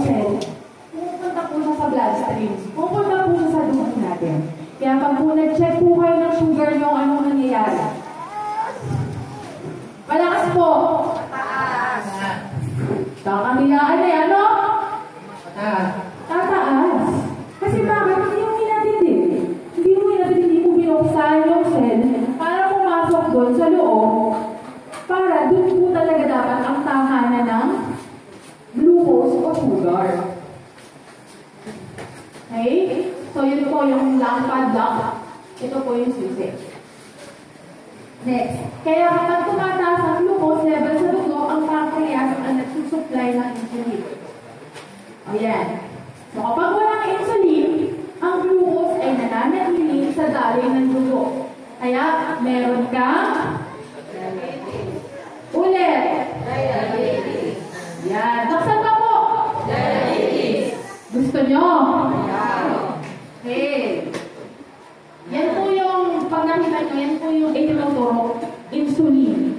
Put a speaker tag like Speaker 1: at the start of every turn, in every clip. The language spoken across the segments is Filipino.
Speaker 1: cell, pupunta po siya sa bloodstream. Pupunta po siya sa dugo natin. Kaya pag po nag-check po kayo ng sugar nyo, anong nangyayari? Malakas po. Tataas. Kakamilaan eh, ano? Tataas. Kasi bakit? Hindi mo hinatid eh. Hindi mo binuksan yung cell para pumasok doon sa loob para doon po talaga dapat ang tahanan ng glucose o sugar. Okay? So, yun po yung padlock. Ito po yung susi. Next. Kaya kapag tumataas ang glucose level sa dugo, ang pancreas ang nagsusupply ng insulin. Ayan. So, kapag walang insulin, ang glucose ay nananatili sa daloy ng dugo. Kaya, meron kang ulit. Diabetes. Yan. Taksan pa po. Diabetes. Gusto nyo? Okay. Yan po yung, pag nakita nyo, yan po yung itinuturo, insulin.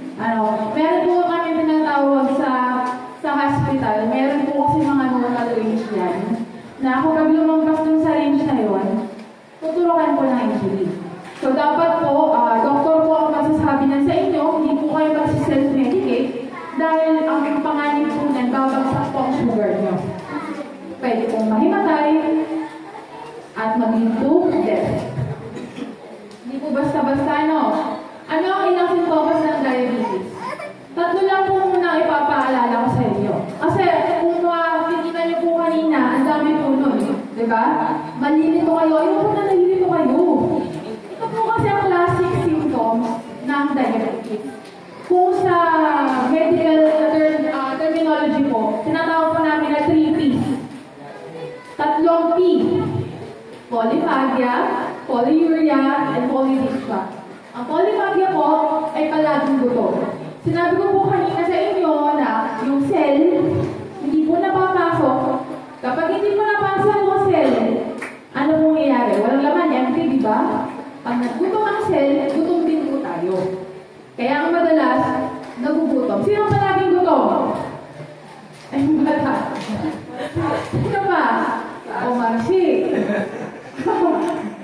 Speaker 1: Meron po kami tinatawag sa hospital. Meron po kasi mga normal range yan. Na kapag lumampas dun sa range na yun, tuturukan po ng insulin. So, dapat po, doktor po ang magsasabi na sa inyo, hindi po kayo mag-self-medicate dahil ang panganib po nan, babagsak po ang sugar nyo. Pwede pong mahimatay at maging to death. Hindi po basta-basta, no? Ano ang ilang sintomas ng diabetes? Tatlo lang po muna ipapaalala ko sa inyo. Kasi kung kikita niyo po kanina, ang dami po nun. Diba? Malilito kayo. Ayaw po na nalilito kayo. Ito po kasi ang classic symptoms ng diabetes. Kung sa medical terminology po, tinatawag po namin na 3 P's. Tatlong P. Polyphagia, polyuria, and polydipsia. Ang polyphagia po ay palaging gutom. Sinabi ko po kanina sa inyo na yung cell, hindi po napapasok. Kapag hindi mo napasok yung cell, ano pong nangyayari? Walang laman, empty, di ba? Pag naggutom ang cell, gutom din po tayo. Kaya ang madalas, nagugutom. Sino palaging gutom? Ay, bata. Sino ba? O Marcy.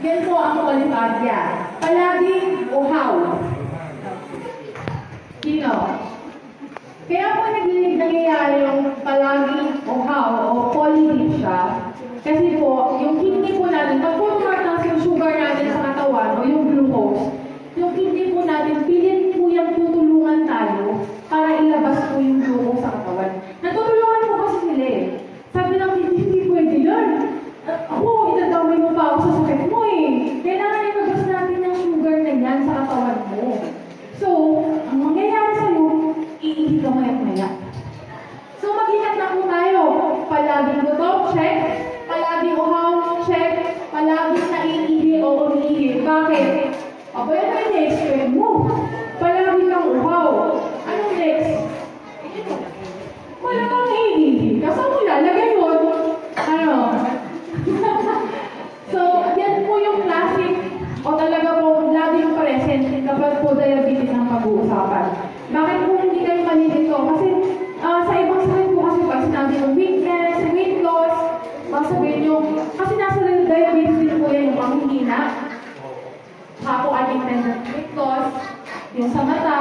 Speaker 1: Yan po ang polyphagia. Palaging uhaw. Sino? Kaya po nangyayari yung palaging uhaw o polydipsia. Kasi po, yung kidney po natin, pag po tumataas yung sugar natin sa katawan o yung glucose, yung kidney po natin, pilit po yung tutulungan tayo para ilabas po yung glucose sa katawan. Natutulungan po kasi sila eh. Sabi ng kidney, hindi pwede yan. Ako, itadamay mo pa ako sa sakit mo eh. Kailangan ilabas natin yung sugar na yan sa katawan mo. So, ang mangyayari sa'yo, iihit ka maya-maya. So, mag-ingat na po tayo. Palaging gutom, check. Palaging uhaw, check. Palaging naiihi o umiihi. Bakit? Aba, yan ay na-expect mo. Palaging kang uhaw. Anong next? Wala kang naiihi. Kasi mo lalagay yun. Ano? So, yan po yung classic o talaga po laging present kapag po diabetes ang pag-uusapan. Bakit po hindi kayo malilito? Kasi sa ibang sakit po kasi pag sinabi yung weakness, weight loss, masabihin nyo, kasi nasa diabetes din po yan yung panghihina, po unintended weight loss, yung sa mata,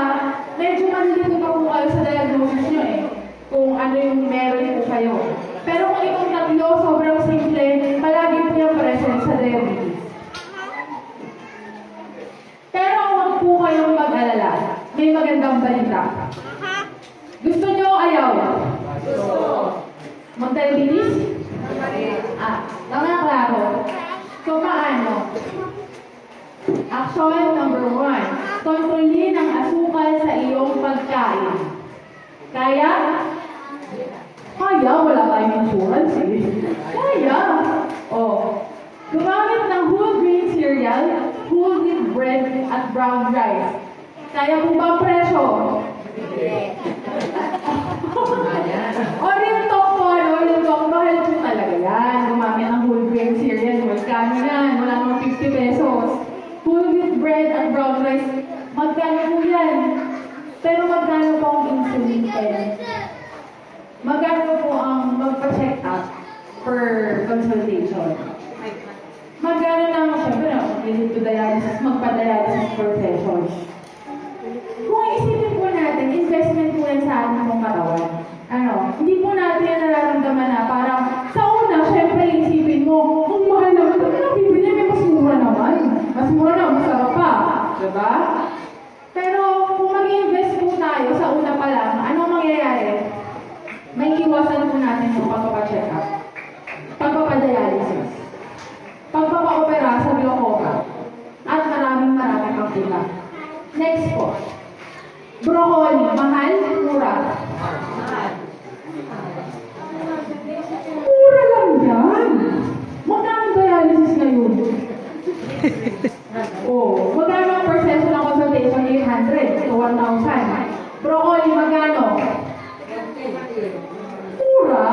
Speaker 1: medyo malilito pa po kayo sa diagnosis nyo eh, kung ano yung meron po kayo. Pero kung itong tatlo, sobrang simple, palagi po yung present sa diabetes. Pero huwag po kayong mag-alala. May magandang balita. Gusto nyo o ayaw? Gusto. Mag-diabetes? Tama klaro. So, paano? Action number 1. Kontrolin ang asukal sa iyong pagkain. Kaya? Kaya, wala tayong insurance eh. Kaya. Gumamit ng whole grain cereal, whole wheat bread, at brown rice. Kaya po ba ang presyo? O real talk po, mahal po talaga yan. Gumamit ng whole grain cereal, magkano yan? Wala naman 50 pesos. Whole wheat bread at brown rice, magkano po yan? Pero magkano po ang insulin pen? magkano po ang magpa-check up per consultation? Magkano naman syempre na visit to dialysis, magpa-dialysis per session. Kung isipin po natin, investment po yan sa ating pong katawan. Hindi po natin yan nararamdaman na parang sa una, syempre isipin mo, kung mahal naman, ito na bibili, may mas mura naman. Mas mura na, masarap pa. Diba? Pero kung mag-invest po tayo sa una pa lang, anong mangyayari? May iwasan po natin yung pagpapacheck up, pagpapadialysis, pagpapaopera sa glaucoma, at maraming pang iba. Next po. Broccoli, mahal, mura. Mura lang yan. Magkano dialysis ngayon? Magkano ang per session ng consultation? 800 to 1,000. Broccoli, magkano? Mura.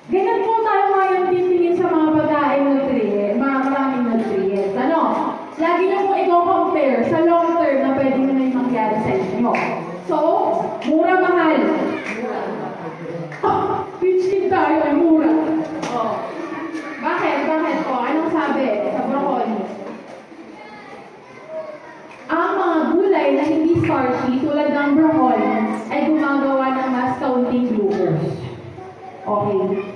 Speaker 1: Ganyan po tayo ngayon titingin sa mga pagkain nutrient, mga maraming nutrients. Lagi niyo po i-compare sa long term na pwede nyo na yung mangyari sa inyo. So, mura, mahal. Rich kid tayo ay mura. Bakit? Bakit po? Anong sabi sa broccoli? Ang mga gulay na hindi starchy tulad ng broccoli ay gumagawa ng mas kaunting glucose. Okay.